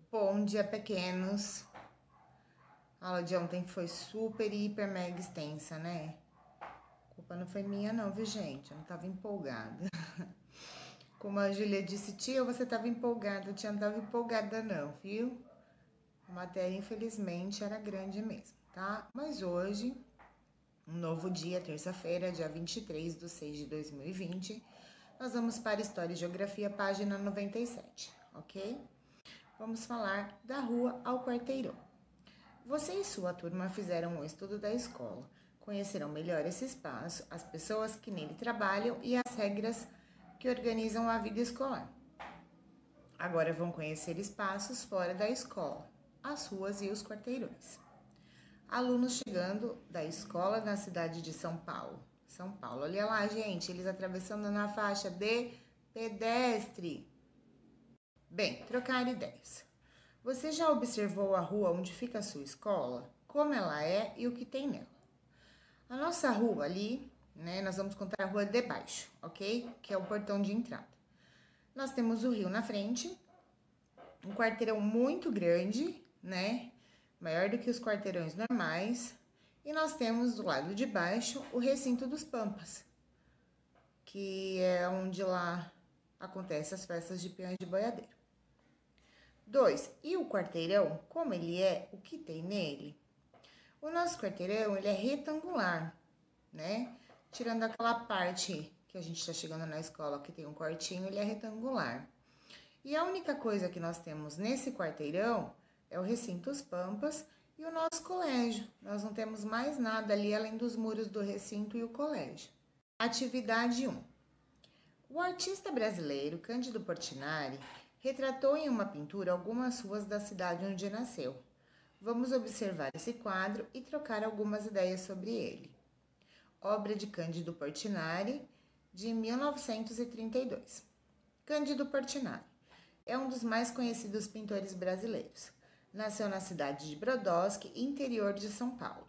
Bom dia, pequenos. A aula de ontem foi super, hiper, mega extensa, né? A culpa não foi minha não, viu, gente? Eu não tava empolgada. Como a Júlia disse, tia, você tava empolgada. Tia, não tava empolgada não, viu? A matéria, infelizmente, era grande mesmo, tá? Mas hoje, um novo dia, terça-feira, dia 23/6/2020, nós vamos para História e Geografia, página 97, ok? Vamos falar da rua ao quarteirão. Você e sua turma fizeram um estudo da escola, conhecerão melhor esse espaço, as pessoas que nele trabalham e as regras que organizam a vida escolar. Agora vão conhecer espaços fora da escola, as ruas e os quarteirões. Alunos chegando da escola na cidade de São Paulo. São Paulo, olha lá, gente, eles atravessando na faixa de pedestre. Bem, trocar ideias. Você já observou a rua onde fica a sua escola? Como ela é e o que tem nela? A nossa rua ali, né, nós vamos contar a rua de baixo, ok? Que é o portão de entrada. Nós temos o rio na frente, um quarteirão muito grande, né? Maior do que os quarteirões normais. E nós temos do lado de baixo o recinto dos Pampas, que é onde lá acontecem as festas de peões de boiadeiro. 2. E o quarteirão, como ele é, o que tem nele? O nosso quarteirão, ele é retangular, né? Tirando aquela parte que a gente está chegando na escola, que tem um quartinho, ele é retangular. E a única coisa que nós temos nesse quarteirão é o recinto Os Pampas e o nosso colégio. Nós não temos mais nada ali além dos muros do recinto e o colégio. Atividade 1. O artista brasileiro Cândido Portinari retratou em uma pintura algumas ruas da cidade onde nasceu. Vamos observar esse quadro e trocar algumas ideias sobre ele. Obra de Cândido Portinari, de 1932. Cândido Portinari é um dos mais conhecidos pintores brasileiros. Nasceu na cidade de Brodowski, interior de São Paulo.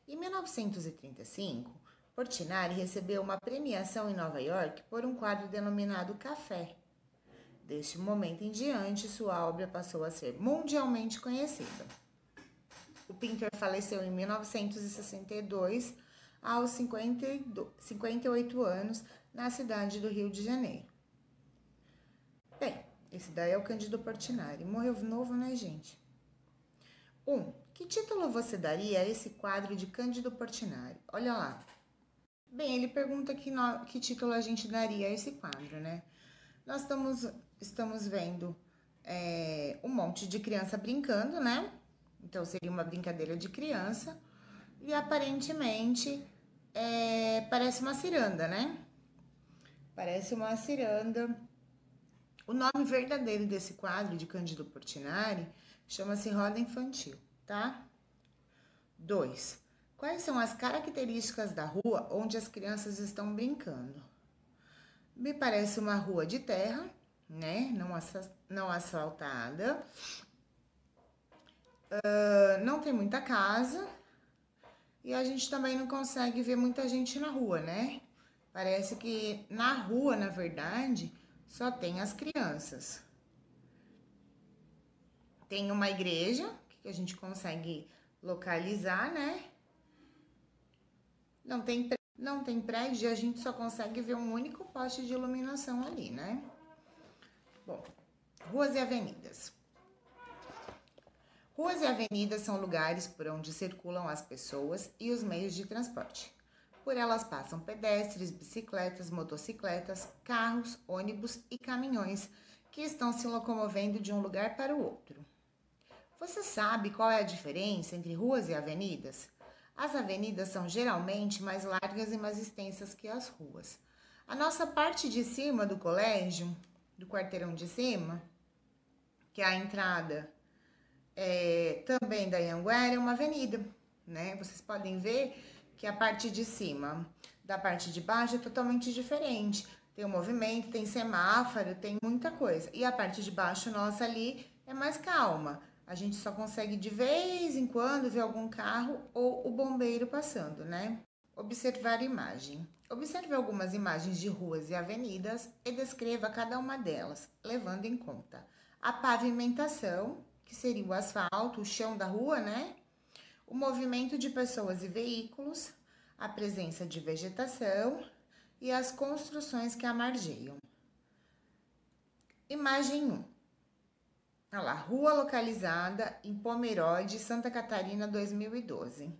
Em 1935, Portinari recebeu uma premiação em Nova York por um quadro denominado Café. Deste momento em diante, sua obra passou a ser mundialmente conhecida. O pintor faleceu em 1962, aos 58 anos, na cidade do Rio de Janeiro. Bem, esse daí é o Cândido Portinari. Morreu novo, né, gente? 1. Que título você daria a esse quadro de Cândido Portinari? Olha lá. Bem, ele pergunta que título a gente daria a esse quadro, né? Nós estamos vendo um monte de criança brincando, né? Então, seria uma brincadeira de criança. E, aparentemente, parece uma ciranda, né? Parece uma ciranda. O nome verdadeiro desse quadro de Cândido Portinari chama-se Roda Infantil, tá? 2. Quais são as características da rua onde as crianças estão brincando? Me parece uma rua de terra, né? Não asfaltada. Não tem muita casa. E a gente também não consegue ver muita gente na rua, né? Parece que na rua, na verdade, só tem as crianças. Tem uma igreja, que a gente consegue localizar, né? Não tem prédio, a gente só consegue ver um único poste de iluminação ali, né? Bom, ruas e avenidas. Ruas e avenidas são lugares por onde circulam as pessoas e os meios de transporte. Por elas passam pedestres, bicicletas, motocicletas, carros, ônibus e caminhões que estão se locomovendo de um lugar para o outro. Você sabe qual é a diferença entre ruas e avenidas? As avenidas são geralmente mais largas e mais extensas que as ruas. A nossa parte de cima do colégio, do quarteirão de cima, que é a entrada também da Anhanguera, é uma avenida, né? Vocês podem ver que a parte de cima da parte de baixo é totalmente diferente. Tem um movimento, tem semáforo, tem muita coisa. E a parte de baixo nossa ali é mais calma. A gente só consegue de vez em quando ver algum carro ou o bombeiro passando, né? Observar a imagem. Observe algumas imagens de ruas e avenidas e descreva cada uma delas, levando em conta a pavimentação, que seria o asfalto, o chão da rua, né? O movimento de pessoas e veículos, a presença de vegetação e as construções que a margeiam. Imagem 1. Olha lá, rua localizada em Pomerode, Santa Catarina, 2012.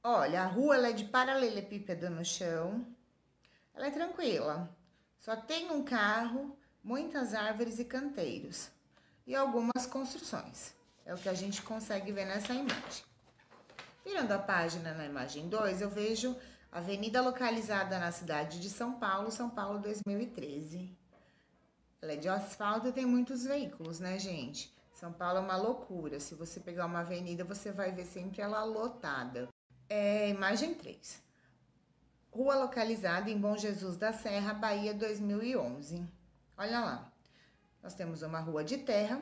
Olha, a rua ela é de paralelepípedo no chão, ela é tranquila, só tem um carro, muitas árvores e canteiros e algumas construções. É o que a gente consegue ver nessa imagem. Virando a página na imagem 2, eu vejo a avenida localizada na cidade de São Paulo, São Paulo 2013. Ela é de asfalto e tem muitos veículos, né, gente? São Paulo é uma loucura. Se você pegar uma avenida, você vai ver sempre ela lotada. Imagem 3. Rua localizada em Bom Jesus da Serra, Bahia, 2011. Olha lá. Nós temos uma rua de terra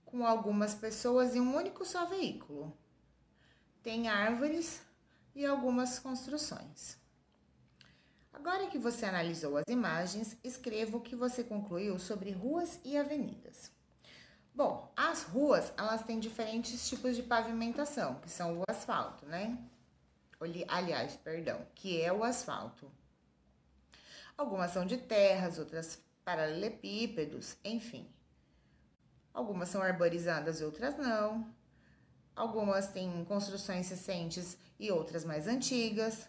com algumas pessoas e um único só veículo. Tem árvores e algumas construções. Agora que você analisou as imagens, escreva o que você concluiu sobre ruas e avenidas. Bom, as ruas, elas têm diferentes tipos de pavimentação, que são o asfalto, né? Aliás, perdão, que é o asfalto. Algumas são de terras, outras paralelepípedos, enfim. Algumas são arborizadas e outras não. Algumas têm construções recentes e outras mais antigas.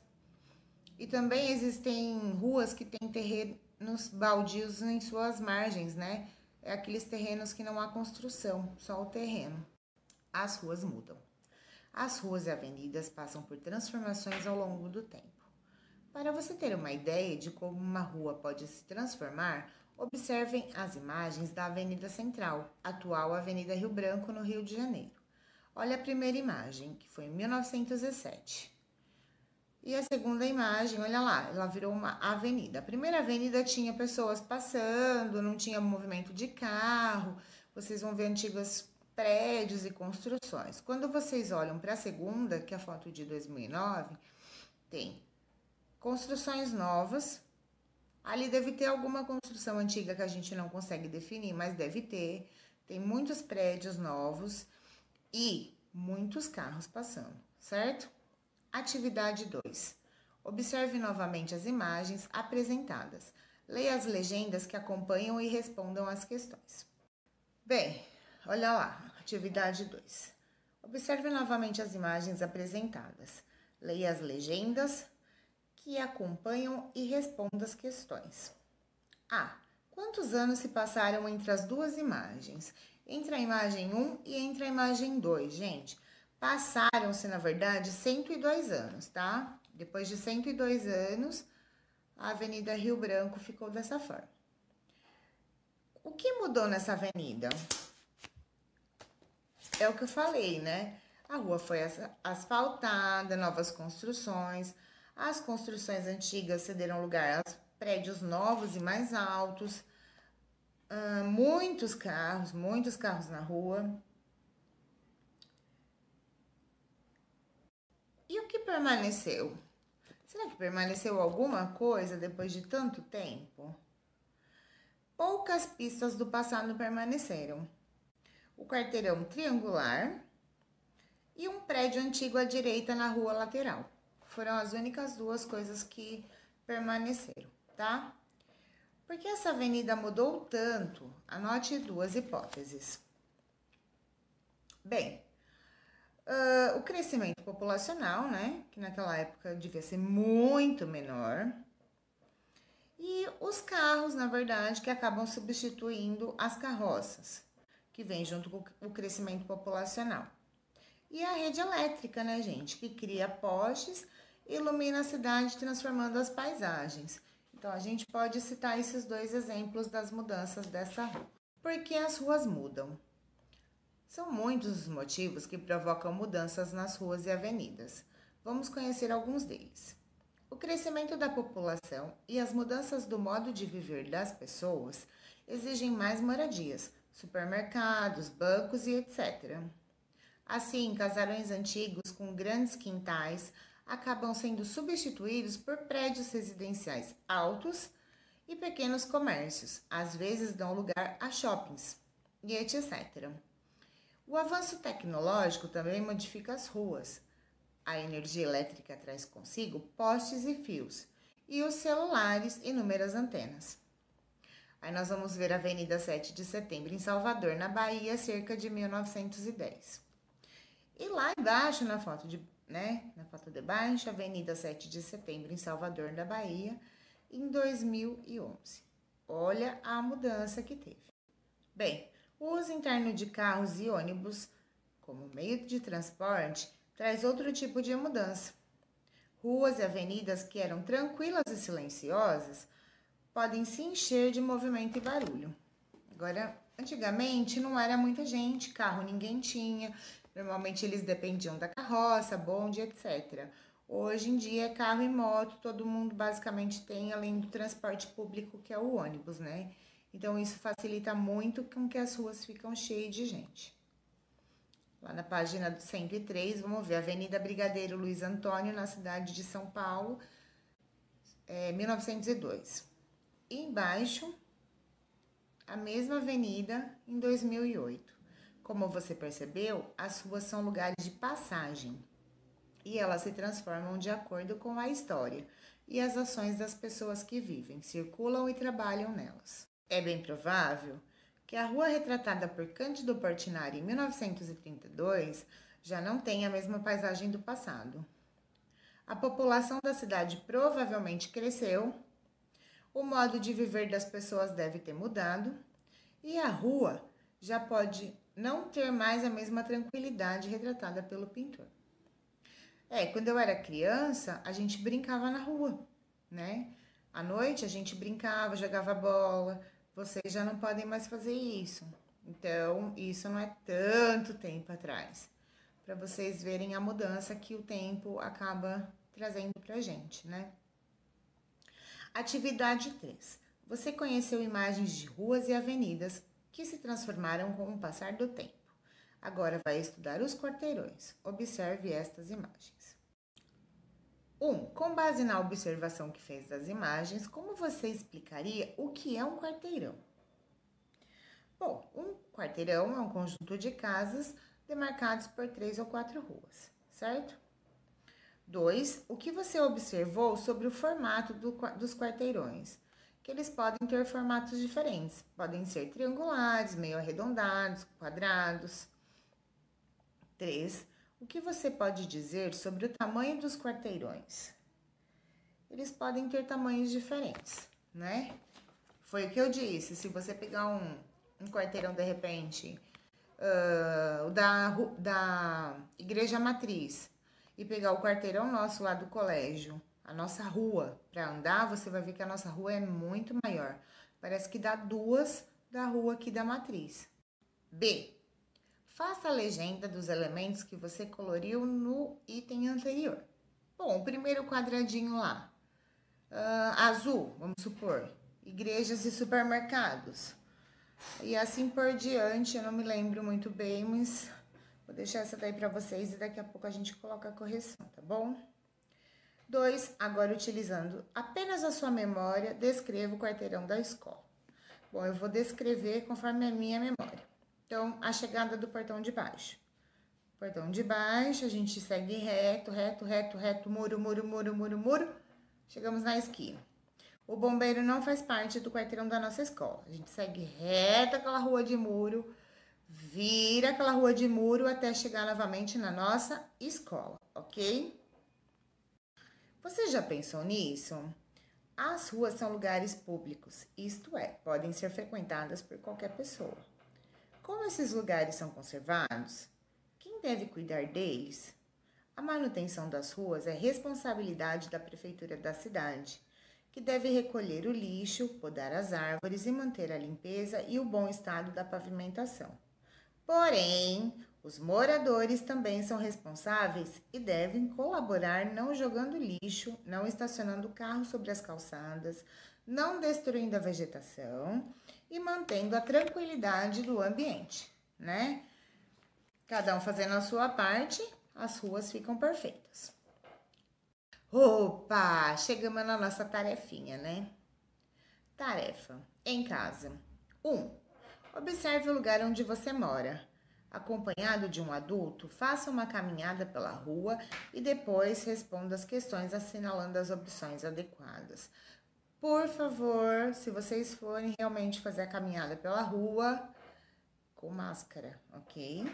E também existem ruas que têm terrenos baldios em suas margens, né? É aqueles terrenos que não há construção, só o terreno. As ruas mudam. As ruas e avenidas passam por transformações ao longo do tempo. Para você ter uma ideia de como uma rua pode se transformar, observem as imagens da Avenida Central, atual Avenida Rio Branco, no Rio de Janeiro. Olha a primeira imagem, que foi em 1907. E a segunda imagem, olha lá, ela virou uma avenida. A primeira avenida tinha pessoas passando, não tinha movimento de carro. Vocês vão ver antigos prédios e construções. Quando vocês olham para a segunda, que é a foto de 2009, tem construções novas. Ali deve ter alguma construção antiga que a gente não consegue definir, mas deve ter. Tem muitos prédios novos e muitos carros passando, certo? Atividade 2. Observe novamente as imagens apresentadas. Leia as legendas que acompanham e respondam às questões. Bem, olha lá, atividade 2. Observe novamente as imagens apresentadas. Leia as legendas que acompanham e responda às questões. A. Quantos anos se passaram entre as duas imagens? Entre a imagem 1 e entre a imagem 2, gente. Passaram-se, na verdade, 102 anos, tá? Depois de 102 anos, a Avenida Rio Branco ficou dessa forma. O que mudou nessa avenida? É o que eu falei, né? A rua foi asfaltada, novas construções. As construções antigas cederam lugar a prédios novos e mais altos. Muitos carros na rua. E o que permaneceu? Será que permaneceu alguma coisa depois de tanto tempo? Poucas pistas do passado permaneceram. O quarteirão triangular e um prédio antigo à direita na rua lateral. Foram as únicas duas coisas que permaneceram, tá? Por que essa avenida mudou tanto? Anote duas hipóteses. Bem, o crescimento populacional, né, que naquela época devia ser muito menor, e os carros, na verdade, que acabam substituindo as carroças, que vem junto com o crescimento populacional. E a rede elétrica, né, gente, que cria postes e ilumina a cidade, transformando as paisagens. Então, a gente pode citar esses dois exemplos das mudanças dessa rua. Por que as ruas mudam? São muitos os motivos que provocam mudanças nas ruas e avenidas. Vamos conhecer alguns deles. O crescimento da população e as mudanças do modo de viver das pessoas exigem mais moradias, supermercados, bancos e etc. Assim, casarões antigos com grandes quintais acabam sendo substituídos por prédios residenciais altos e pequenos comércios, às vezes dão lugar a shoppings e etc. O avanço tecnológico também modifica as ruas. A energia elétrica traz consigo postes e fios, e os celulares inúmeras antenas. Aí nós vamos ver a Avenida 7 de Setembro em Salvador, na Bahia, cerca de 1910. E lá embaixo, na foto de baixo, Avenida 7 de Setembro em Salvador, na Bahia, em 2011. Olha a mudança que teve. Bem, o uso interno de carros e ônibus como meio de transporte traz outro tipo de mudança. Ruas e avenidas que eram tranquilas e silenciosas podem se encher de movimento e barulho. Agora, antigamente não era muita gente, carro ninguém tinha, normalmente eles dependiam da carroça, bonde, etc. Hoje em dia é carro e moto, todo mundo basicamente tem, além do transporte público que é o ônibus, né? Então isso facilita muito com que as ruas ficam cheias de gente. Lá na página do 103, vamos ver a Avenida Brigadeiro Luiz Antônio, na cidade de São Paulo, 1902. E embaixo, a mesma avenida em 2008. Como você percebeu, as ruas são lugares de passagem e elas se transformam de acordo com a história e as ações das pessoas que vivem, circulam e trabalham nelas. É bem provável que a rua retratada por Cândido Portinari em 1932 já não tenha a mesma paisagem do passado. A população da cidade provavelmente cresceu, o modo de viver das pessoas deve ter mudado e a rua já pode não ter mais a mesma tranquilidade retratada pelo pintor. Quando eu era criança, a gente brincava na rua, né? À noite a gente brincava, jogava bola. Vocês já não podem mais fazer isso. Então, isso não é tanto tempo atrás. Para vocês verem a mudança que o tempo acaba trazendo pra gente, né? Atividade 3. Você conheceu imagens de ruas e avenidas que se transformaram com o passar do tempo. Agora vai estudar os quarteirões. Observe estas imagens. 1. Com base na observação que fez das imagens, como você explicaria o que é um quarteirão? Bom, um quarteirão é um conjunto de casas demarcados por 3 ou 4 ruas, certo? 2. O que você observou sobre o formato dos quarteirões? Que eles podem ter formatos diferentes. Podem ser triangulares, meio arredondados, quadrados. 3. O que você pode dizer sobre o tamanho dos quarteirões? Eles podem ter tamanhos diferentes, né? Foi o que eu disse. Se você pegar um quarteirão, de repente, da Igreja Matriz, e pegar o quarteirão nosso lá do colégio, a nossa rua, para andar, você vai ver que a nossa rua é muito maior. Parece que dá 2 da rua aqui da Matriz. B. Faça a legenda dos elementos que você coloriu no item anterior. Bom, o primeiro quadradinho lá, azul, vamos supor, igrejas e supermercados. E assim por diante, eu não me lembro muito bem, mas vou deixar essa daí para vocês e daqui a pouco a gente coloca a correção, tá bom? 2. Agora, utilizando apenas a sua memória, descreva o quarteirão da escola. Bom, eu vou descrever conforme a minha memória. Então, a chegada do portão de baixo. Portão de baixo, a gente segue reto, muro, muro. Chegamos na esquina. O bombeiro não faz parte do quarteirão da nossa escola. A gente segue reto aquela rua de muro, vira aquela rua de muro até chegar novamente na nossa escola, ok? Você já pensou nisso? As ruas são lugares públicos, isto é, podem ser frequentadas por qualquer pessoa. Como esses lugares são conservados? Quem deve cuidar deles? A manutenção das ruas é responsabilidade da prefeitura da cidade, que deve recolher o lixo, podar as árvores e manter a limpeza e o bom estado da pavimentação. Porém, os moradores também são responsáveis e devem colaborar não jogando lixo, não estacionando carro sobre as calçadas, não destruindo a vegetação e mantendo a tranquilidade do ambiente, né? Cada um fazendo a sua parte, as ruas ficam perfeitas. Opa, chegamos na nossa tarefinha, né? Tarefa. Em casa. 1. Observe o lugar onde você mora. Acompanhado de um adulto, faça uma caminhada pela rua e depois responda as questões assinalando as opções adequadas. Por favor, se vocês forem realmente fazer a caminhada pela rua, com máscara, ok?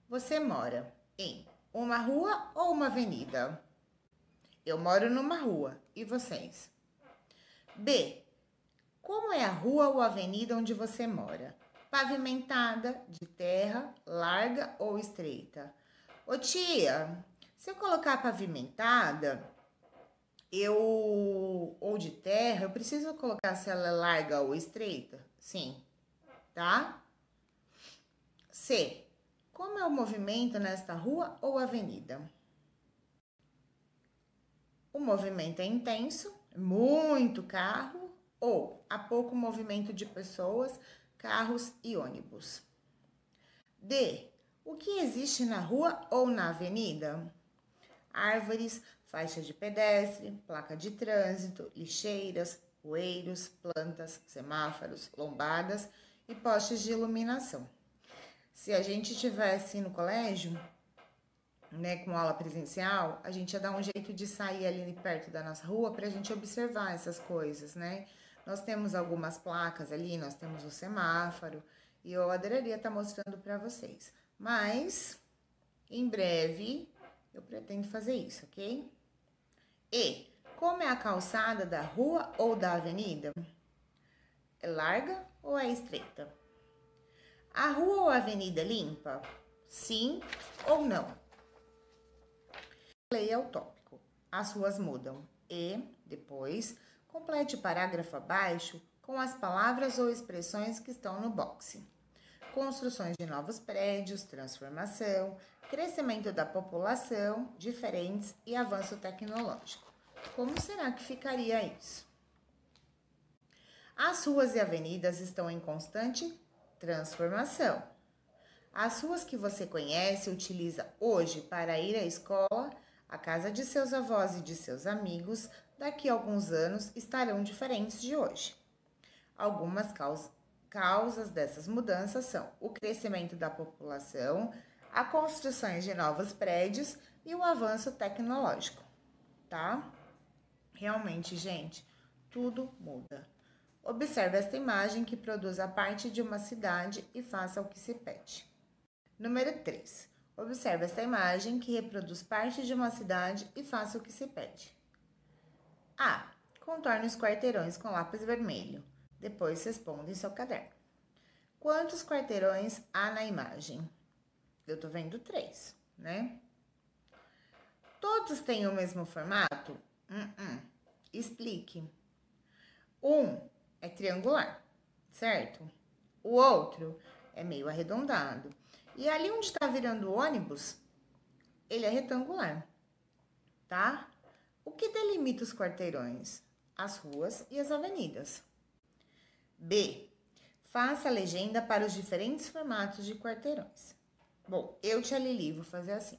Você mora em uma rua ou uma avenida? Eu moro numa rua. E vocês? B. Como é a rua ou avenida onde você mora? Pavimentada, de terra, larga ou estreita? Ô tia, se eu colocar pavimentada, ou de terra, eu preciso colocar se ela é larga ou estreita? Sim, tá? C. Como é o movimento nesta rua ou avenida? O movimento é intenso, muito carro, ou há pouco movimento de pessoas, carros e ônibus. D. O que existe na rua ou na avenida? Árvores, faixa de pedestre, placa de trânsito, lixeiras, bueiros, plantas, semáforos, lombadas e postes de iluminação. Se a gente tivesse no colégio, né, com aula presencial, a gente ia dar um jeito de sair ali perto da nossa rua para a gente observar essas coisas, né? Nós temos algumas placas ali, nós temos o semáforo e eu adoraria estar mostrando para vocês. Mas, em breve, eu pretendo fazer isso, ok? E, como é a calçada da rua ou da avenida? É larga ou é estreita? A rua ou a avenida é limpa? Sim ou não? Leia o tópico. As ruas mudam. E, depois, complete o parágrafo abaixo com as palavras ou expressões que estão no boxe. Construções de novos prédios, transformação, crescimento da população, diferentes e avanço tecnológico. Como será que ficaria isso? As ruas e avenidas estão em constante transformação. As ruas que você conhece e utiliza hoje para ir à escola, à casa de seus avós e de seus amigos, daqui a alguns anos estarão diferentes de hoje. Algumas causas dessas mudanças são o crescimento da população, a construção de novos prédios e o avanço tecnológico, tá? Realmente, gente, tudo muda. Observe esta imagem que produz a parte de uma cidade e faça o que se pede. Número 3. Observe esta imagem que reproduz parte de uma cidade e faça o que se pede. A. Contorne os quarteirões com lápis vermelho. Depois responda em seu caderno. Quantos quarteirões há na imagem? Eu tô vendo 3, né? Todos têm o mesmo formato? Explique. Um é triangular, certo? O outro é meio arredondado. E ali onde está virando o ônibus, ele é retangular, tá? O que delimita os quarteirões? As ruas e as avenidas. B. Faça a legenda para os diferentes formatos de quarteirões. Bom, eu, tia Lili, vou fazer assim.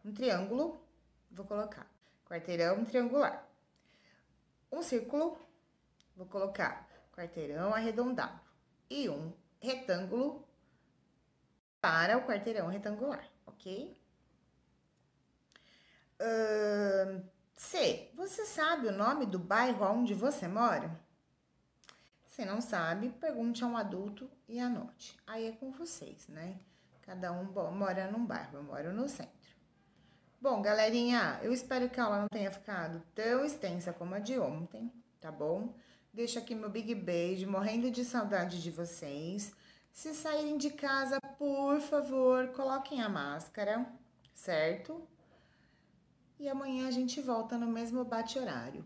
Um triângulo, vou colocar quarteirão triangular. Um círculo, vou colocar quarteirão arredondado. E um retângulo para o quarteirão retangular, ok? C. Você sabe o nome do bairro onde você mora? Se não sabe, pergunte a um adulto e anote. Aí é com vocês, né? Cada um mora num bairro, eu moro no centro. Bom, galerinha, eu espero que a aula não tenha ficado tão extensa como a de ontem, tá bom? Deixo aqui meu big beijo, morrendo de saudade de vocês. Se saírem de casa, por favor, coloquem a máscara, certo? E amanhã a gente volta no mesmo bate-horário.